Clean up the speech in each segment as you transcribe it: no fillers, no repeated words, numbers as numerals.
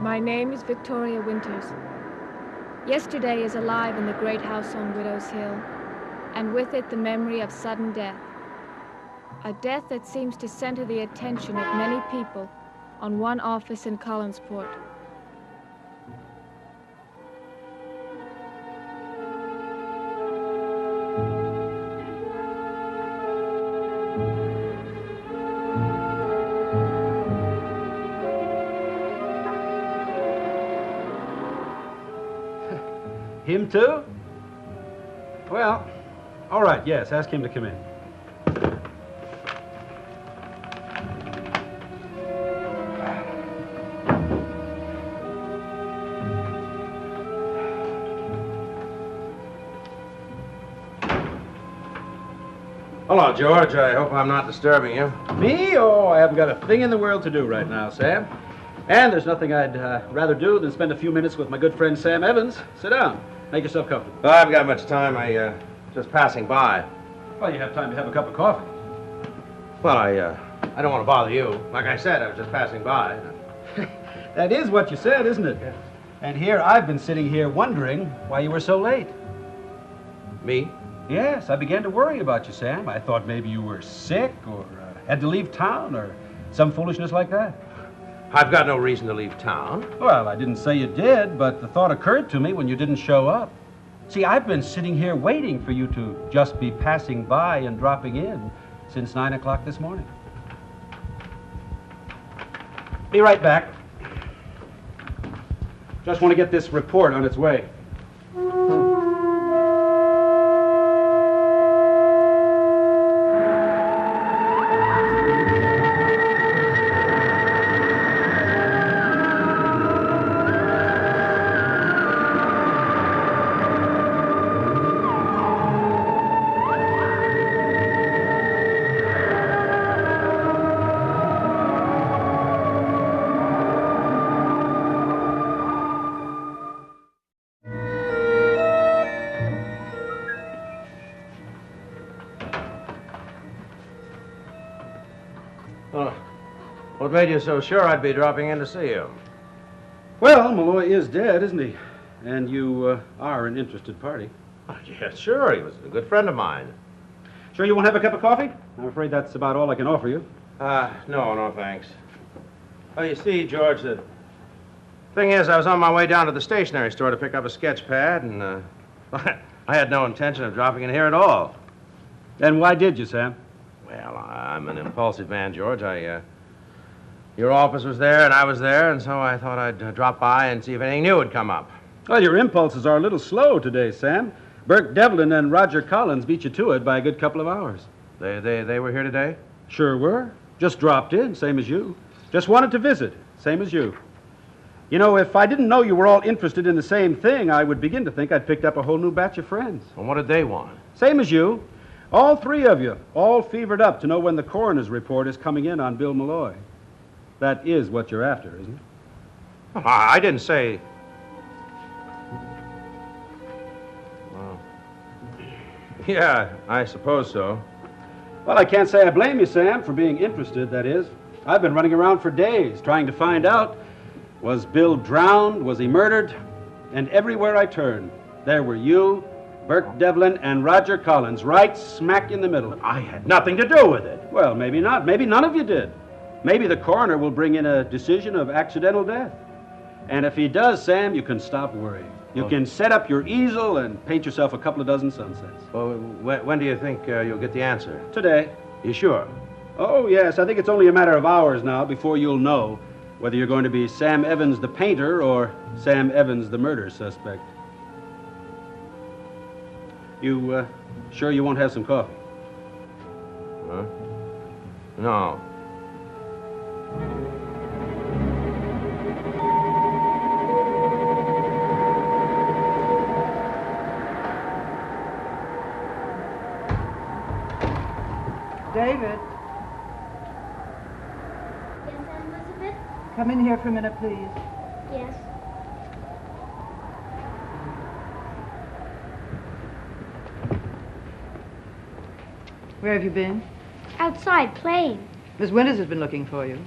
My name is Victoria Winters. Yesterday is alive in the great house on Widow's Hill, and with it the memory of sudden death. A death that seems to center the attention of many people on one office in Collinsport. Him too? Well, all right, yes, ask him to come in. Hello, George. I hope I'm not disturbing you. Me? Oh, I haven't got a thing in the world to do right now, Sam. And there's nothing I'd rather do than spend a few minutes with my good friend Sam Evans. Sit down. Make yourself comfortable. Well, I haven't got much time. Just passing by. Well, you have time to have a cup of coffee. Well, I don't want to bother you. Like I said, I was just passing by. That is what you said, isn't it? Yeah. And here I've been sitting here wondering why you were so late. Me? Yes, I began to worry about you, Sam. I thought maybe you were sick or had to leave town or some foolishness like that. I've got no reason to leave town. Well, I didn't say you did, but the thought occurred to me when you didn't show up. See, I've been sitting here waiting for you to just be passing by and dropping in since 9 o'clock this morning. Be right back. Just want to get this report on its way. What made you so sure I'd be dropping in to see you? Well, Malloy is dead, isn't he? And you are an interested party. Oh, yeah, sure. He was a good friend of mine. Sure you won't have a cup of coffee? I'm afraid that's about all I can offer you. No, thanks. Oh, you see, George, the thing is, I was on my way down to the stationery store to pick up a sketch pad, and I had no intention of dropping in here at all. Then why did you, Sam? Well, I'm an impulsive man, George. Your office was there, and I was there, and so I thought I'd drop by and see if anything new had come up. Well, your impulses are a little slow today, Sam. Burke Devlin and Roger Collins beat you to it by a good couple of hours. They were here today? Sure were. Just dropped in, same as you. Just wanted to visit, same as you. You know, if I didn't know you were all interested in the same thing, I would begin to think I'd picked up a whole new batch of friends. Well, what did they want? Same as you. All three of you, all fevered up to know when the coroner's report is coming in on Bill Malloy. That is what you're after, isn't it? Oh, I didn't say... Well, yeah, I suppose so. Well, I can't say I blame you, Sam, for being interested, that is. I've been running around for days trying to find out, was Bill drowned, was he murdered? And everywhere I turned, there were you, Burke Devlin, and Roger Collins, right smack in the middle. I had nothing to do with it. Well, maybe not. Maybe none of you did. Maybe the coroner will bring in a decision of accidental death. And if he does, Sam, you can stop worrying. You can set up your easel and paint yourself a couple of dozen sunsets. Well, when do you think you'll get the answer? Today. You sure? Oh, yes. I think it's only a matter of hours now before you'll know whether you're going to be Sam Evans the painter or Sam Evans the murder suspect. You sure you won't have some coffee? Huh? No. David. Yes, Elizabeth? Come in here for a minute, please. Yes. Where have you been? Outside, playing. Miss Winters has been looking for you.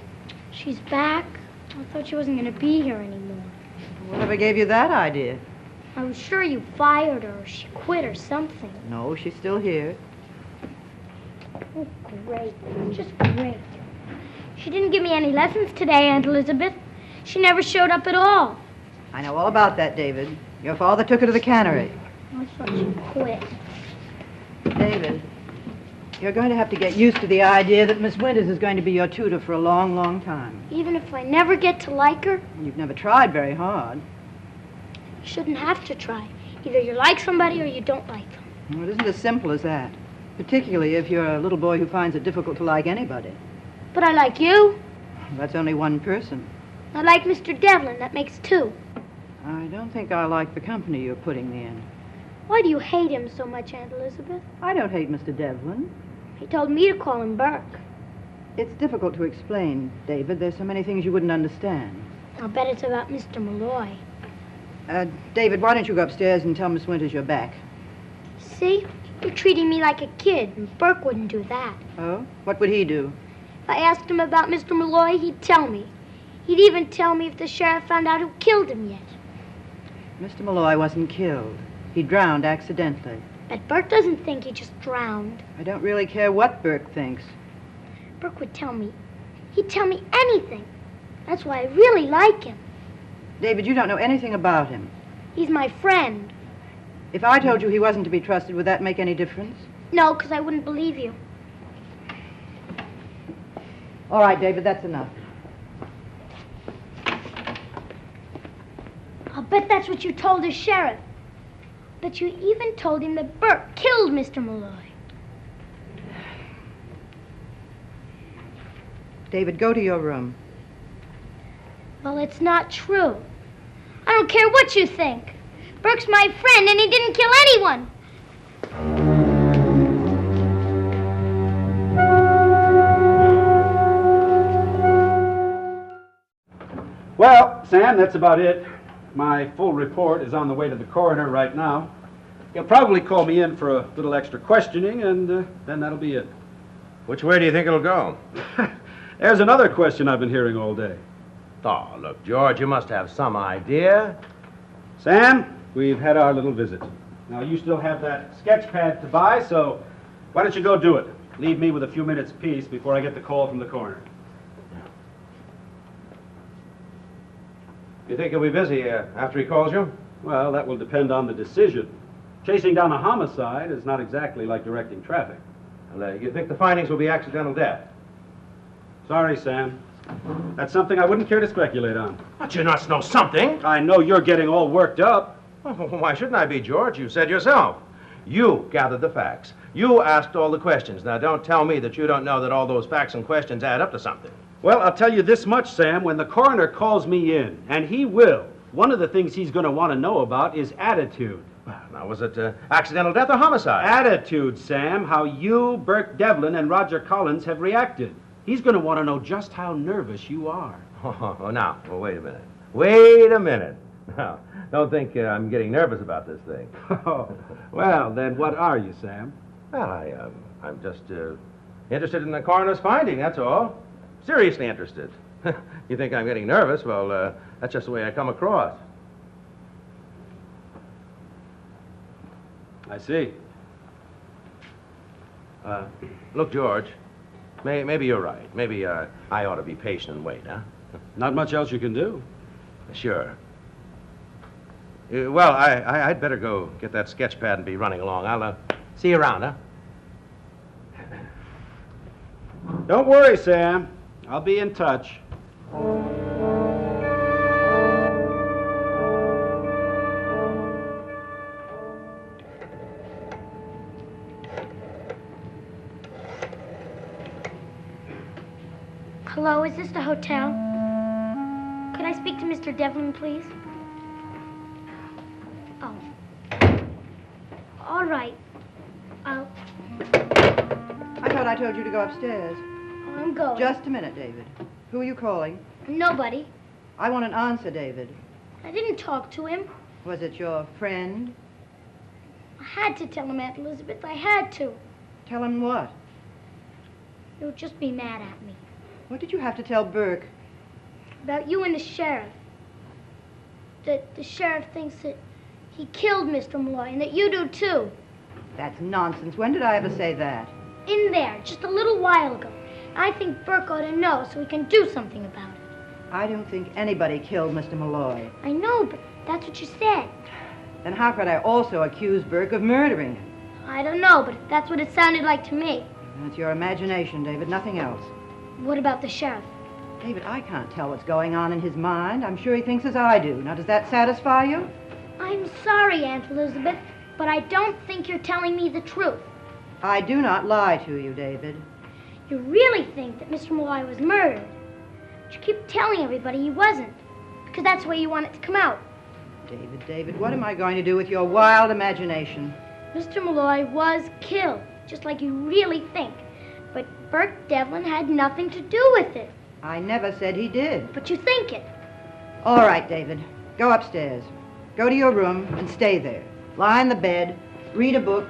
She's back. I thought she wasn't going to be here anymore. Whatever gave you that idea? I was sure you fired her or she quit or something. No, she's still here. Oh, great. Just great. She didn't give me any lessons today, Aunt Elizabeth. She never showed up at all. I know all about that, David. Your father took her to the cannery. I thought she quit. David, you're going to have to get used to the idea that Miss Winters is going to be your tutor for a long, long time. Even if I never get to like her? You've never tried very hard. You shouldn't have to try. Either you like somebody or you don't like them. Well, it isn't as simple as that. Particularly if you're a little boy who finds it difficult to like anybody. But I like you. That's only one person. I like Mr. Devlin. That makes two. I don't think I like the company you're putting me in. Why do you hate him so much, Aunt Elizabeth? I don't hate Mr. Devlin. He told me to call him Burke. It's difficult to explain, David. There's so many things you wouldn't understand. I'll bet it's about Mr. Malloy. David, why don't you go upstairs and tell Miss Winters you're back? See? You're treating me like a kid, and Burke wouldn't do that. Oh? What would he do? If I asked him about Mr. Malloy, he'd tell me. He'd even tell me if the sheriff found out who killed him yet. Mr. Malloy wasn't killed. He drowned accidentally. But Burke doesn't think he just drowned. I don't really care what Burke thinks. Burke would tell me. He'd tell me anything. That's why I really like him. David, you don't know anything about him. He's my friend. If I told you he wasn't to be trusted, would that make any difference? No, because I wouldn't believe you. All right, David, that's enough. I'll bet that's what you told the sheriff. But you even told him that Burke killed Mr. Malloy. David, go to your room. Well, it's not true. I don't care what you think. Burke's my friend, and he didn't kill anyone. Well, Sam, that's about it. My full report is on the way to the coroner right now. He'll probably call me in for a little extra questioning, and then that'll be it. Which way do you think it'll go? There's another question I've been hearing all day. Oh, look, George, you must have some idea. Sam, we've had our little visit. Now, you still have that sketch pad to buy, so why don't you go do it? Leave me with a few minutes' peace before I get the call from the coroner. You think he'll be busy after he calls you? Well, that will depend on the decision. Chasing down a homicide is not exactly like directing traffic. Well, you think the findings will be accidental death? Sorry, Sam. That's something I wouldn't care to speculate on. But you must know something. I know you're getting all worked up. Well, why shouldn't I be, George? You said yourself. You gathered the facts. You asked all the questions. Now, don't tell me that you don't know that all those facts and questions add up to something. Well, I'll tell you this much, Sam. When the coroner calls me in, and he will, one of the things he's going to want to know about is attitude. Now, was it accidental death or homicide? Attitude, Sam. How you, Burke Devlin, and Roger Collins have reacted. He's going to want to know just how nervous you are. Now, wait a minute. Wait a minute. Now, don't think I'm getting nervous about this thing. Oh, well, then what are you, Sam? Well, I'm just interested in the coroner's finding, that's all. Seriously interested. You think I'm getting nervous? Well, that's just the way I come across. I see. Look, George, maybe you're right. Maybe I ought to be patient and wait, huh? Not much else you can do. Sure. Well, I'd better go get that sketch pad and be running along. I'll see you around, huh? Don't worry, Sam. I'll be in touch. Hello, is this the hotel? Could I speak to Mr. Devlin, please? Oh. All right. I thought I told you to go upstairs. I'm going. Just a minute, David. Who are you calling? Nobody. I want an answer, David. I didn't talk to him. Was it your friend? I had to tell him, Aunt Elizabeth. I had to. Tell him what? He would just be mad at me. What did you have to tell Burke? About you and the sheriff. That the sheriff thinks that he killed Mr. Malloy and that you do too. That's nonsense. When did I ever say that? In there, just a little while ago. I think Burke ought to know so he can do something about it. I don't think anybody killed Mr. Malloy. I know, but that's what you said. Then how could I also accuse Burke of murdering him? I don't know, but that's what it sounded like to me. That's your imagination, David, nothing else. What about the sheriff? David, I can't tell what's going on in his mind. I'm sure he thinks as I do. Now, does that satisfy you? I'm sorry, Aunt Elizabeth, but I don't think you're telling me the truth. I do not lie to you, David. You really think that Mr. Malloy was murdered? But you keep telling everybody he wasn't, because that's the way you want it to come out. David, what am I going to do with your wild imagination? Mr. Malloy was killed, just like you really think. But Burke Devlin had nothing to do with it. I never said he did. But you think it. All right, David. Go upstairs. Go to your room and stay there. Lie in the bed, read a book,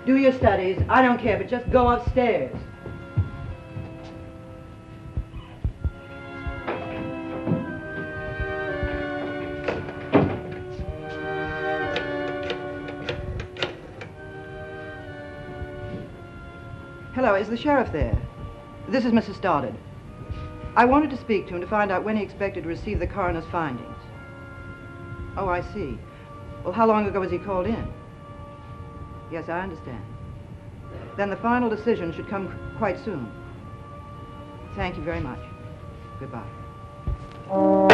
do your studies. I don't care, but just go upstairs. Hello, is the sheriff there? This is Mrs. Stoddard. I wanted to speak to him to find out when he expected to receive the coroner's findings. Oh, I see. Well, how long ago was he called in? Yes, I understand. Then the final decision should come quite soon. Thank you very much. Goodbye. Oh,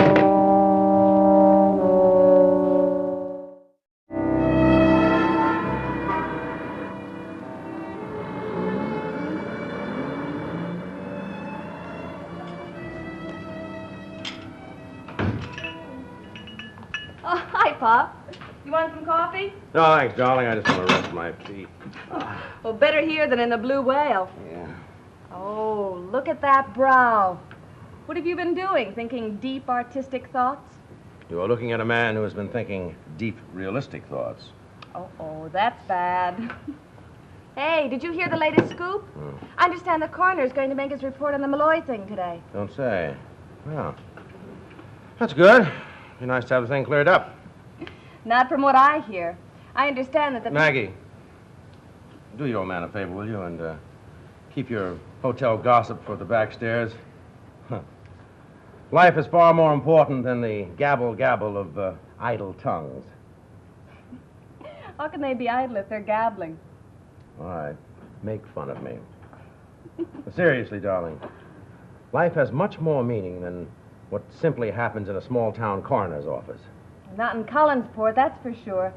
hi, Pop. You want some coffee? No, thanks, darling. I just want to rest my feet. Well, better here than in the Blue Whale. Yeah. Oh, look at that brow. What have you been doing? Thinking deep artistic thoughts? You are looking at a man who has been thinking deep, realistic thoughts. Oh, that's bad. Hey, did you hear the latest scoop? I understand the coroner's going to make his report on the Malloy thing today. Don't say. Well, that's good. Be nice to have the thing cleared up. Not from what I hear. I understand that the... Maggie, do your old man a favor, will you, and keep your hotel gossip for the back stairs. Life is far more important than the gabble-gabble of idle tongues. How can they be idle if they're gabbling? All right, make fun of me. But seriously, darling, life has much more meaning than what simply happens in a small-town coroner's office. Not in Collinsport, that's for sure.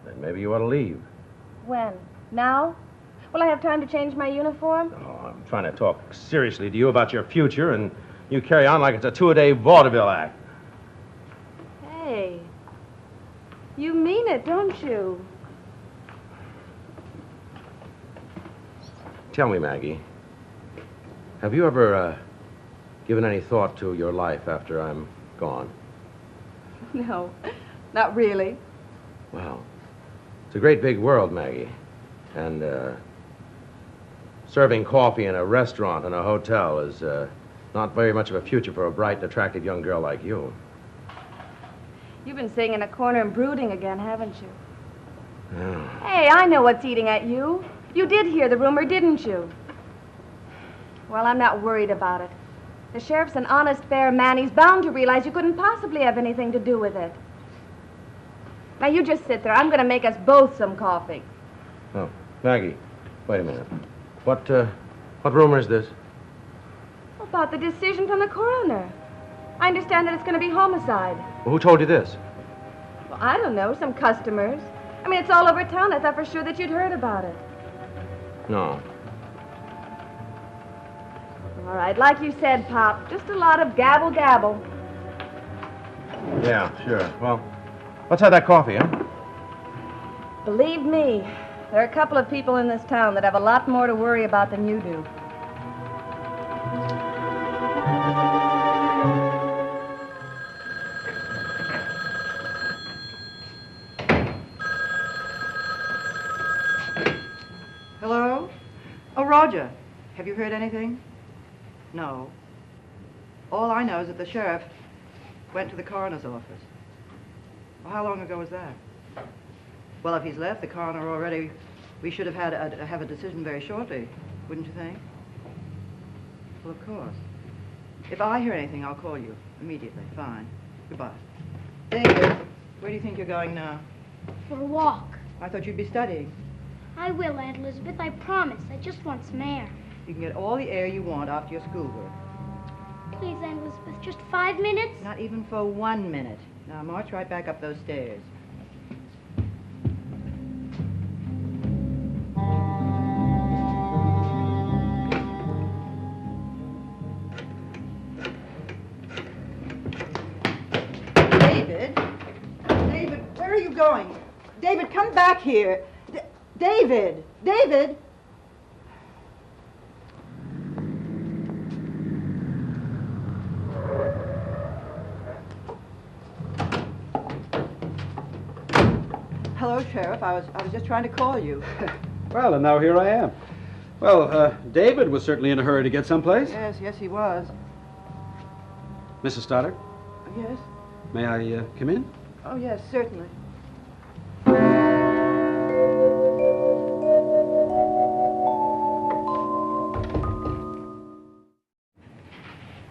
Then maybe you ought to leave. When? Now? Will I have time to change my uniform? Oh, I'm trying to talk seriously to you about your future, and you carry on like it's a two-a-day vaudeville act. Hey, you mean it, don't you? Tell me, Maggie, have you ever given any thought to your life after I'm gone? No, not really. Well, it's a great big world, Maggie. And serving coffee in a restaurant and a hotel is not very much of a future for a bright and attractive young girl like you. You've been sitting in a corner and brooding again, haven't you? Yeah. Hey, I know what's eating at you. You did hear the rumor, didn't you? Well, I'm not worried about it. The sheriff's an honest, fair man. He's bound to realize you couldn't possibly have anything to do with it. Now, you just sit there. I'm going to make us both some coffee. Oh, Maggie, wait a minute. What rumor is this? About the decision from the coroner. I understand that it's going to be homicide. Well, who told you this? Well, I don't know, some customers. I mean, it's all over town. I thought for sure that you'd heard about it. No. All right, like you said, Pop, just a lot of gabble-gabble. Yeah, sure. Well, let's have that coffee, huh? Believe me, there are a couple of people in this town that have a lot more to worry about than you do. Hello? Oh, Roger. Have you heard anything? No. All I know is that the sheriff Went to the coroner's office. Well, how long ago was that? Well, if he's left the coroner already, we should have had have a decision very shortly, wouldn't you think? Well, of course. If I hear anything, I'll call you immediately. Fine. Goodbye. David, where do you think you're going now? For a walk. I thought you'd be studying. I will, Aunt Elizabeth, I promise. I just want some air. You can get all the air you want after your schoolwork. Please, Aunt Elizabeth, just 5 minutes? Not even for 1 minute. Now, march right back up those stairs. David, where are you going? David, come back here. David! Hello, Sheriff. I was just trying to call you. Well, and now here I am. Well, David was certainly in a hurry to get someplace. Yes, he was. Mrs. Stoddard, Yes? may I come in? Oh, yes, certainly.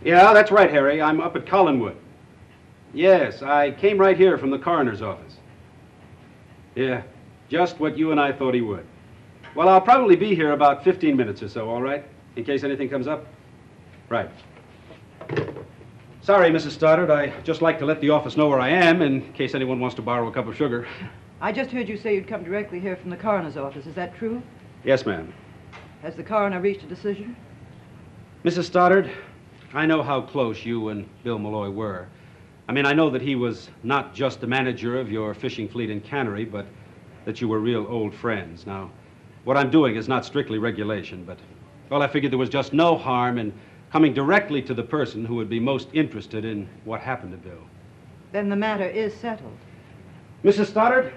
Yeah, that's right, Harry. I'm up at Collinwood. Yes, I came right here from the coroner's office. Yeah, just what you and I thought he would. Well, I'll probably be here about 15 minutes or so, all right? In case anything comes up? Right. Sorry, Mrs. Stoddard. I just like to let the office know where I am in case anyone wants to borrow a cup of sugar. I just heard you say you'd come directly here from the coroner's office. Is that true? Yes, ma'am. Has the coroner reached a decision? Mrs. Stoddard, I know how close you and Bill Malloy were. I mean, I know that he was not just the manager of your fishing fleet in Cannery, but that you were real old friends. Now, what I'm doing is not strictly regulation, but, well, I figured there was just no harm in coming directly to the person who would be most interested in what happened to Bill. Then the matter is settled. Mrs. Stoddard,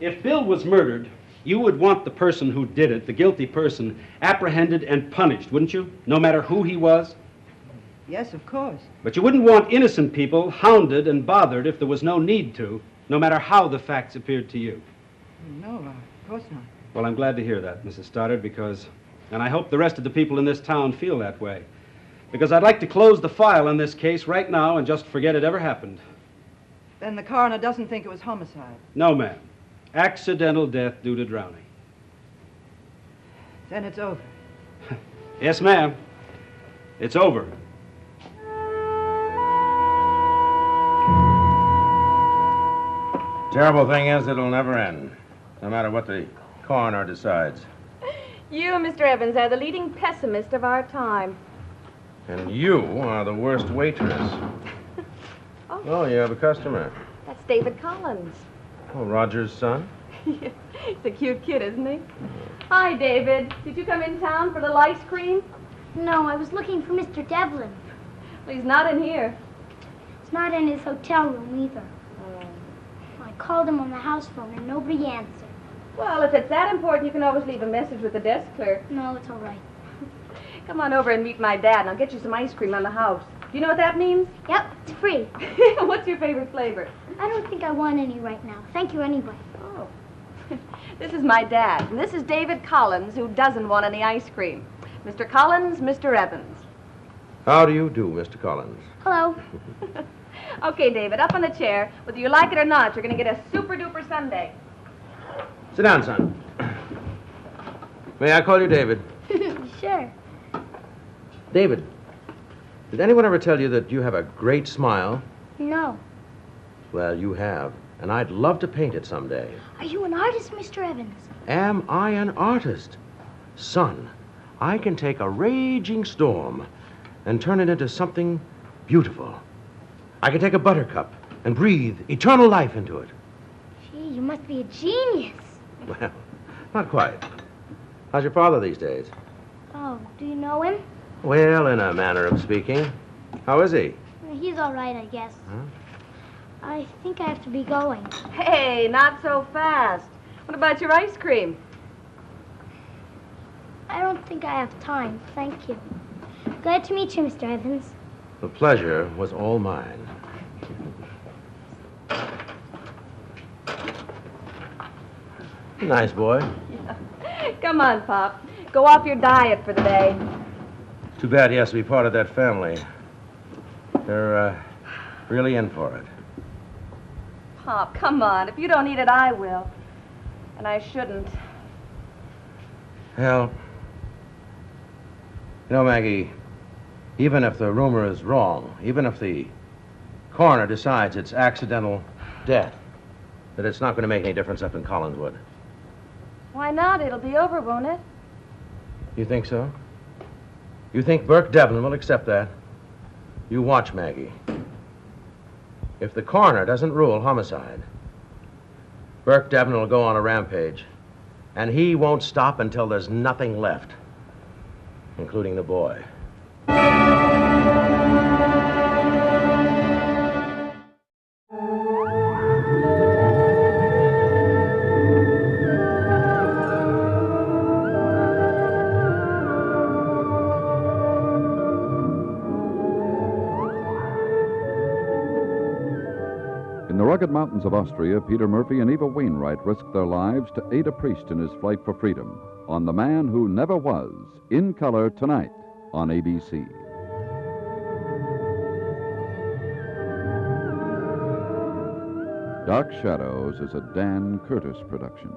if Bill was murdered, you would want the person who did it, the guilty person, apprehended and punished, wouldn't you? No matter who he was? Yes, of course. But you wouldn't want innocent people hounded and bothered if there was no need to, no matter how the facts appeared to you. No, of course not. Well, I'm glad to hear that, Mrs. Stoddard, and I hope the rest of the people in this town feel that way. Because I'd like to close the file on this case right now and just forget it ever happened. Then the coroner doesn't think it was homicide? No, ma'am. Accidental death due to drowning. Then it's over. Yes, ma'am. It's over. Terrible thing is, it'll never end, no matter what the coroner decides. You, Mr. Evans, are the leading pessimist of our time. And you are the worst waitress. Oh, you have a customer. That's David Collins. Oh, Roger's son? He's a cute kid, isn't he? Hi, David. Did you come in town for a little ice cream? No, I was looking for Mr. Devlin. Well, he's not in here. He's not in his hotel room either. I called him on the house phone and nobody answered. Well, if it's that important, you can always leave a message with the desk clerk. No, it's all right. Come on over and meet my dad, and I'll get you some ice cream on the house. Do you know what that means? Yep, it's free. What's your favorite flavor? I don't think I want any right now. Thank you anyway. Oh. This is my dad, and this is David Collins, who doesn't want any ice cream. Mr. Collins, Mr. Evans. How do you do, Mr. Collins? Hello. Okay, David, up on the chair. Whether you like it or not, you're going to get a super-duper sundae. Sit down, son. May I call you David? Sure. David, did anyone ever tell you that you have a great smile? No. Well, you have, and I'd love to paint it someday. Are you an artist, Mr. Evans? Am I an artist? Son, I can take a raging storm and turn it into something beautiful. I can take a buttercup and breathe eternal life into it. Gee, you must be a genius. Well, not quite. How's your father these days? Oh, do you know him? Well, in a manner of speaking. How is he? He's all right, I guess. Huh? I think I have to be going. Hey, not so fast. What about your ice cream? I don't think I have time, thank you. Glad to meet you, Mr. Evans. The pleasure was all mine. Nice boy. Come on, Pop. Go off your diet for the day. Too bad he has to be part of that family. They're really in for it. Pop, come on. If you don't eat it, I will. And I shouldn't. Well, you know, Maggie, even if the rumor is wrong, even if the coroner decides it's accidental death, that it's not going to make any difference up in Collinwood. Why not? It'll be over, won't it? You think so? You think Burke Devlin will accept that? You watch, Maggie. If the coroner doesn't rule homicide, Burke Devlin will go on a rampage, and he won't stop until there's nothing left, including the boy. In the rugged mountains of Austria, Peter Murphy and Eva Wainwright risked their lives to aid a priest in his flight for freedom on The Man Who Never Was, in color tonight on ABC. Dark Shadows is a Dan Curtis production.